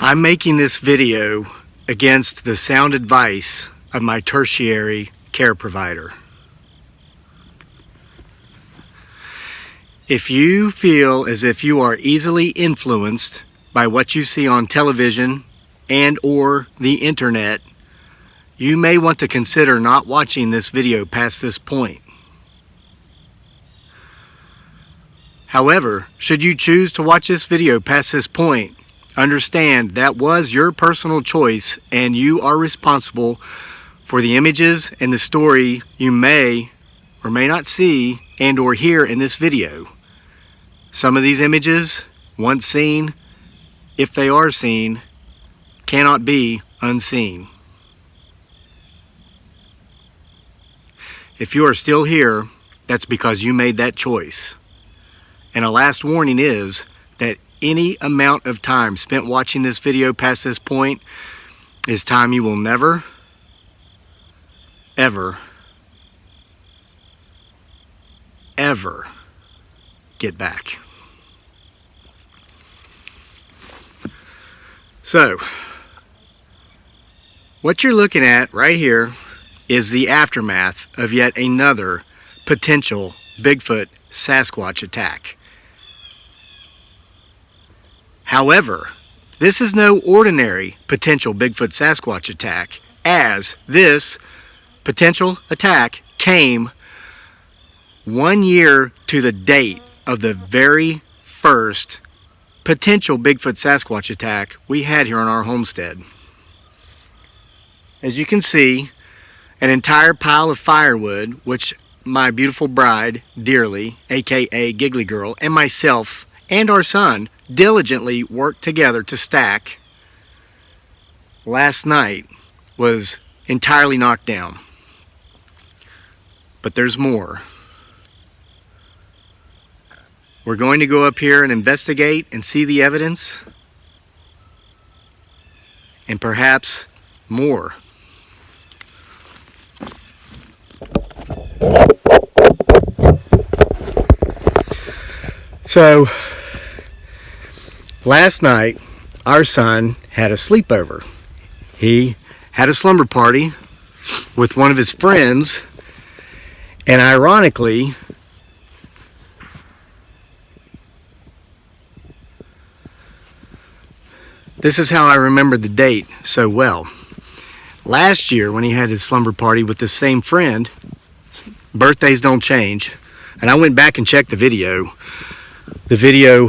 I'm making this video against the sound advice of my tertiary care provider. If you feel as if you are easily influenced by what you see on television and or the internet, you may want to consider not watching this video past this point. However, should you choose to watch this video past this point, understand that was your personal choice and you are responsible for the images and the story you may or may not see and or hear in this video. Some of these images, once seen, if they are seen, cannot be unseen. If you are still here, that's because you made that choice. And a last warning is that any amount of time spent watching this video past this point is time you will never, ever, ever get back. So, what you're looking at right here is the aftermath of yet another potential Bigfoot Sasquatch attack. However, this is no ordinary potential Bigfoot Sasquatch attack, as this potential attack came 1 year to the date of the very first potential Bigfoot Sasquatch attack we had here on our homestead. As you can see, an entire pile of firewood, which my beautiful bride, dearly, aka Giggly Girl, and myself and our son diligently worked together to stack last night, was entirely knocked down. But there's more. We're going to go up here and investigate and see the evidence, and perhaps more. So, last night, our son had a sleepover. He had a slumber party with one of his friends, and ironically, this is how I remember the date so well. Last year, when he had his slumber party with the same friend, birthdays don't change, and I went back and checked the video. The video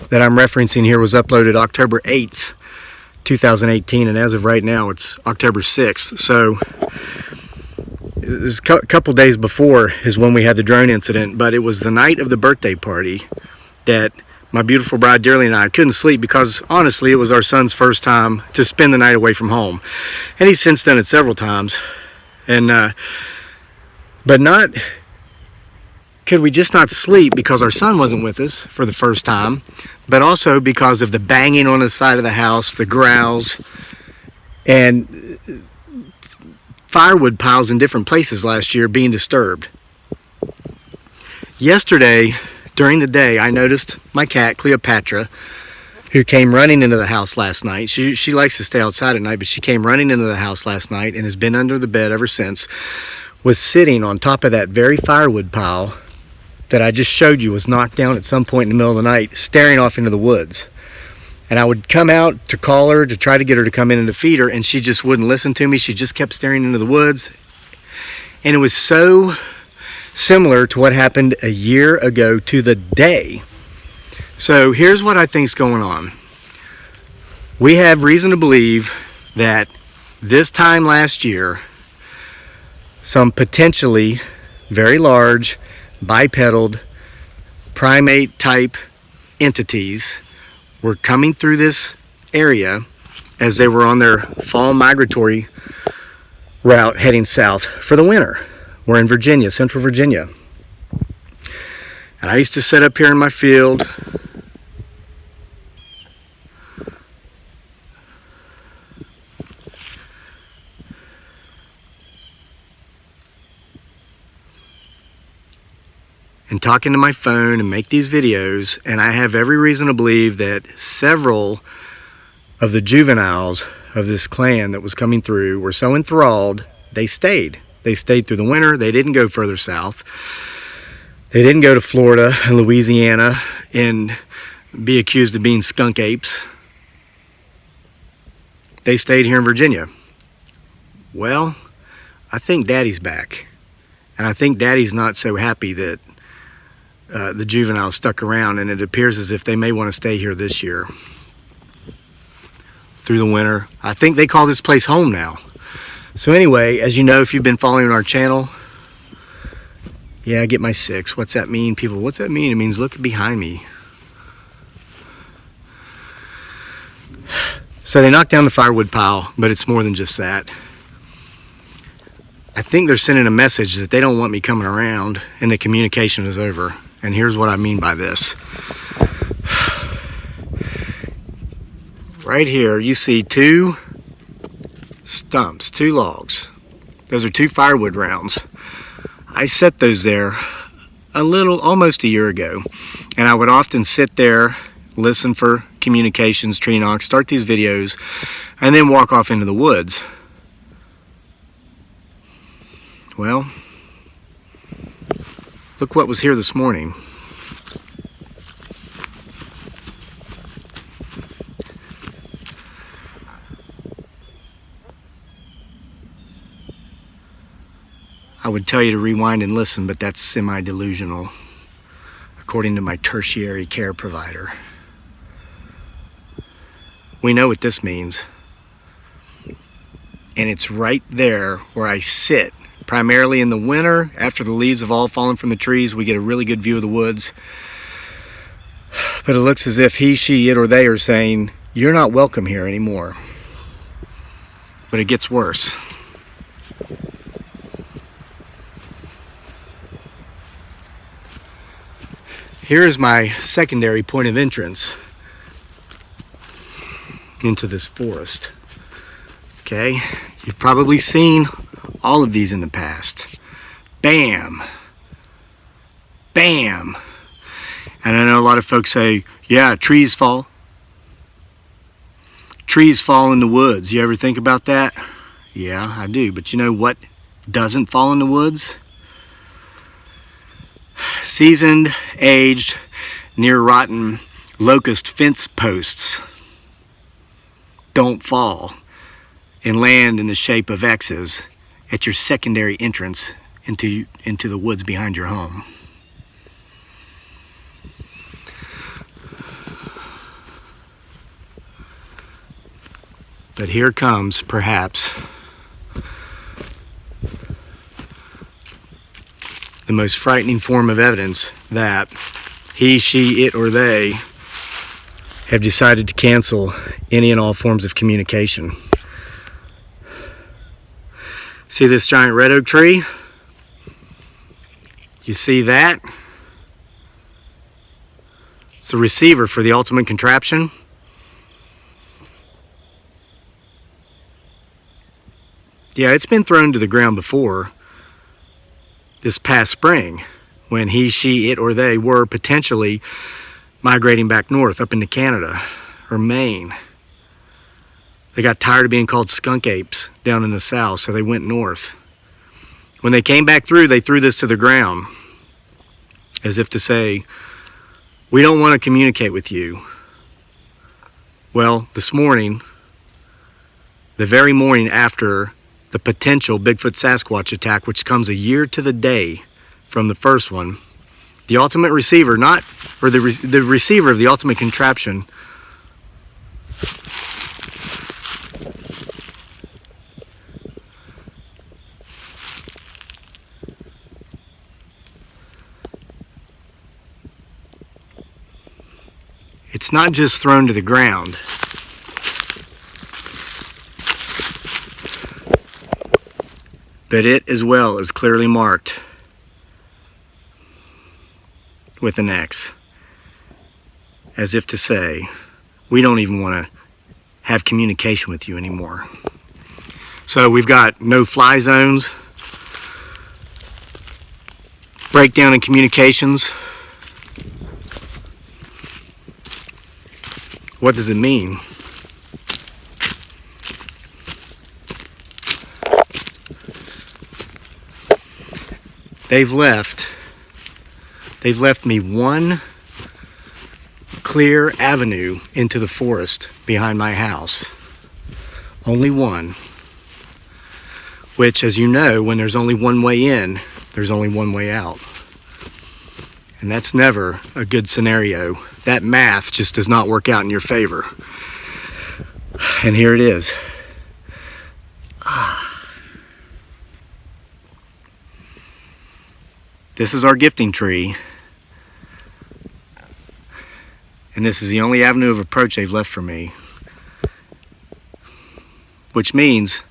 that I'm referencing here was uploaded October 8th, 2018, and as of right now, it's October 6th. So, it was a couple days before is when we had the drone incident, but it was the night of the birthday party that my beautiful bride dearly and I couldn't sleep because honestly it was our son's first time to spend the night away from home, and he's since done it several times. And but not could we just not sleep because our son wasn't with us for the first time, but also because of the banging on the side of the house, the growls, and firewood piles in different places last year being disturbed. Yesterday, during the day, I noticed my cat, Cleopatra, who came running into the house last night. She likes to stay outside at night, but she came running into the house last night and has been under the bed ever since, was sitting on top of that very firewood pile that I just showed you was knocked down at some point in the middle of the night, staring off into the woods. And I would come out to call her, to try to get her to come in and to feed her, and she just wouldn't listen to me. She just kept staring into the woods. And it was so similar to what happened a year ago to the day. So here's what I think's going on. We have reason to believe that this time last year, some potentially very large bipedal primate type entities were coming through this area as they were on their fall migratory route heading south for the winter. We're in Virginia, Central Virginia. And I used to sit up here in my field and talking to my phone and make these videos, and I have every reason to believe that several of the juveniles of this clan that was coming through were so enthralled, they stayed. They stayed through the winter. They didn't go further south. They didn't go to Florida and Louisiana and be accused of being skunk apes. They stayed here in Virginia. Well, I think Daddy's back. And I think Daddy's not so happy that the juveniles stuck around, and it appears as if they may want to stay here this year through the winter. I think they call this place home now. So anyway, as you know, if you've been following our channel, yeah, I get my 6. What's that mean, people? What's that mean? It means look behind me. So they knocked down the firewood pile, but it's more than just that. I think they're sending a message that they don't want me coming around and the communication is over. And here's what I mean by this. Right here, you see 2 stumps, 2 logs. Those are 2 firewood rounds. I set those there almost a year ago, and I would often sit there, listen for communications, tree knocks, start these videos, and then walk off into the woods. Well, look what was here this morning. I would tell you to rewind and listen, but that's semi-delusional, according to my tertiary care provider. We know what this means. And it's right there where I sit. Primarily in the winter, after the leaves have all fallen from the trees, we get a really good view of the woods. But it looks as if he, she, it, or they are saying, you're not welcome here anymore. But it gets worse. Here is my secondary point of entrance into this forest. Okay, you've probably seen all of these in the past. Bam! Bam! And I know a lot of folks say, yeah, trees fall. Trees fall in the woods. You ever think about that? Yeah, I do. But you know what doesn't fall in the woods? Seasoned, aged, near rotten locust fence posts don't fall and land in the shape of X's at your secondary entrance into the woods behind your home. But here comes, perhaps, the most frightening form of evidence that he, she, it, or they have decided to cancel any and all forms of communication. See this giant red oak tree? You see that? It's a receiver for the ultimate contraption. Yeah, it's been thrown to the ground before. This past spring, when he, she, it, or they were potentially migrating back north up into Canada or Maine. They got tired of being called skunk apes down in the south, so they went north. When they came back through, they threw this to the ground as if to say, we don't want to communicate with you. Well, this morning, the very morning after the potential Bigfoot Sasquatch attack, which comes a year to the day from the first one, the ultimate receiver, the receiver of the ultimate contraption, it's not just thrown to the ground. But it as well is clearly marked with an X, as if to say, we don't even want to have communication with you anymore. So we've got no fly zones, breakdown in communications. What does it mean? they've left me one clear avenue into the forest behind my house. Only one. Which, as you know, when there's only one way in, there's only one way out. And that's never a good scenario. That math just does not work out in your favor. And here it is. This is our gifting tree. And this is the only avenue of approach they've left for me. Which means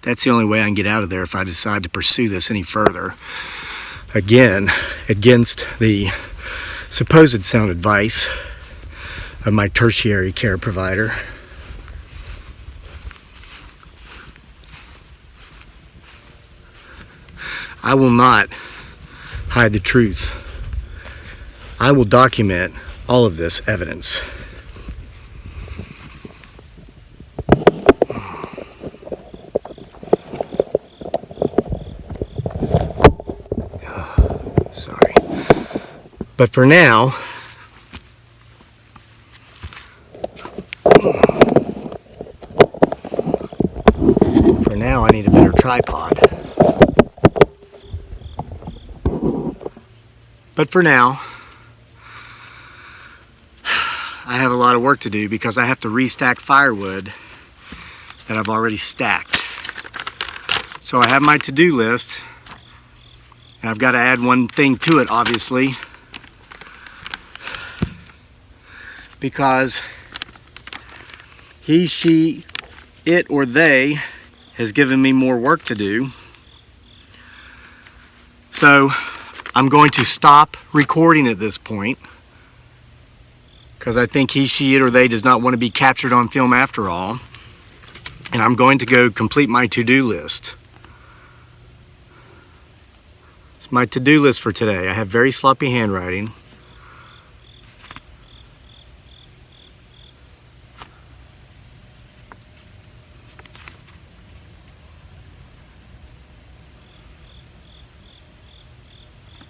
that's the only way I can get out of there if I decide to pursue this any further. Again, against the supposed sound advice of my tertiary care provider. I will not hide the truth. I will document all of this evidence. Sorry. But for now, I need a better tripod. But for now, I have a lot of work to do because I have to restack firewood that I've already stacked. So I have my to-do list, and I've got to add one thing to it, obviously, because he, she, it, or they has given me more work to do. So I'm going to stop recording at this point because I think he, she, it, or they does not want to be captured on film after all. And I'm going to go complete my to-do list. It's my to-do list for today. I have very sloppy handwriting.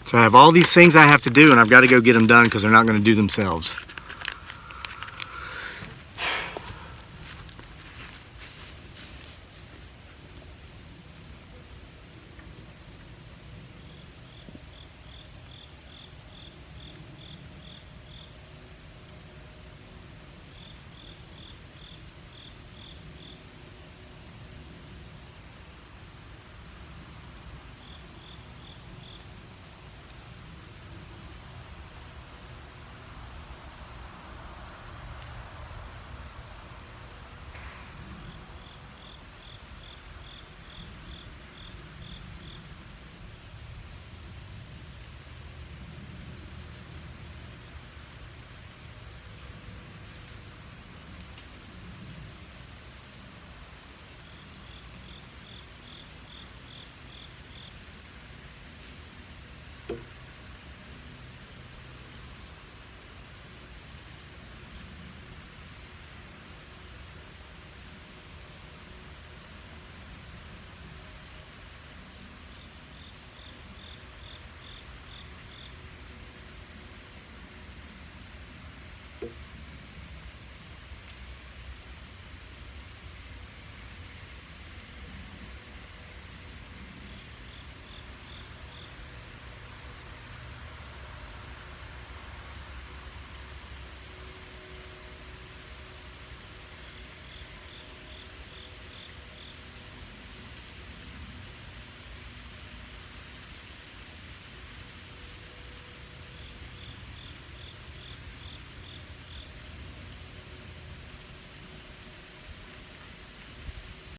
So I have all these things I have to do, and I've got to go get them done because they're not going to do themselves.